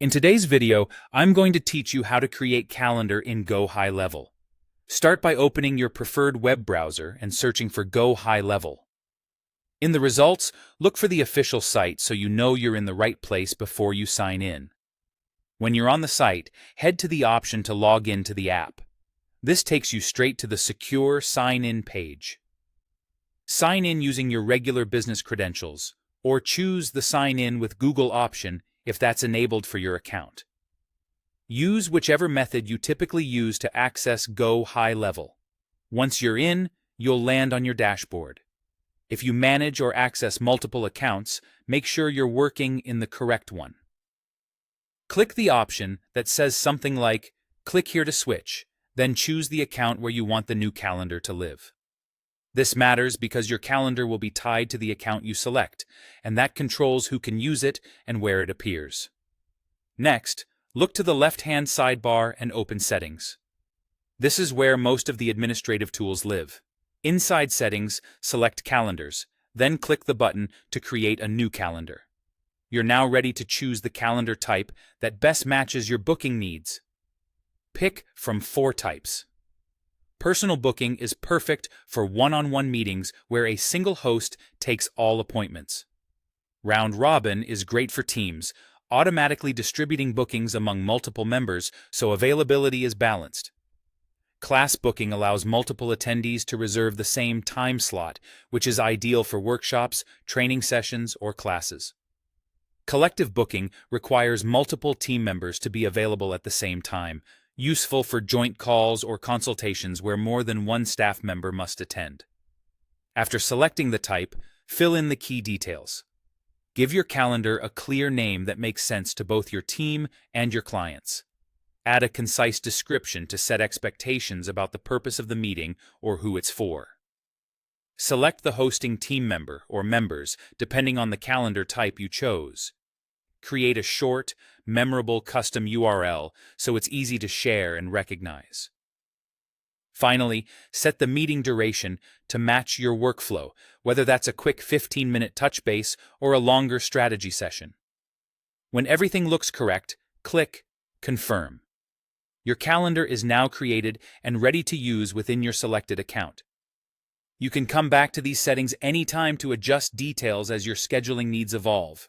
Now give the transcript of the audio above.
In today's video, I'm going to teach you how to create calendar in Go High Level. Start by opening your preferred web browser and searching for Go High Level. In the results, look for the official site so you know you're in the right place before you sign in. When you're on the site, head to the option to log in to the app. This takes you straight to the secure sign-in page. Sign in using your regular business credentials, or choose the Sign In with Google option if that's enabled for your account. Use whichever method you typically use to access Go High Level. Once you're in, you'll land on your dashboard. If you manage or access multiple accounts, make sure you're working in the correct one. Click the option that says something like, "Click here to switch," then choose the account where you want the new calendar to live. This matters because your calendar will be tied to the account you select, and that controls who can use it and where it appears. Next, look to the left-hand sidebar and open Settings. This is where most of the administrative tools live. Inside Settings, select Calendars, then click the button to create a new calendar. You're now ready to choose the calendar type that best matches your booking needs. Pick from 4 types. Personal booking is perfect for one-on-one meetings where a single host takes all appointments. Round Robin is great for teams, automatically distributing bookings among multiple members so availability is balanced. Class booking allows multiple attendees to reserve the same time slot, which is ideal for workshops, training sessions, or classes. Collective booking requires multiple team members to be available at the same time, useful for joint calls or consultations where more than one staff member must attend. After selecting the type, fill in the key details. Give your calendar a clear name that makes sense to both your team and your clients. Add a concise description to set expectations about the purpose of the meeting or who it's for. Select the hosting team member or members depending on the calendar type you chose. Create a short, memorable custom URL so it's easy to share and recognize. Finally, set the meeting duration to match your workflow, whether that's a quick 15-minute touch base or a longer strategy session. When everything looks correct, click Confirm. Your calendar is now created and ready to use within your selected account. You can come back to these settings anytime to adjust details as your scheduling needs evolve.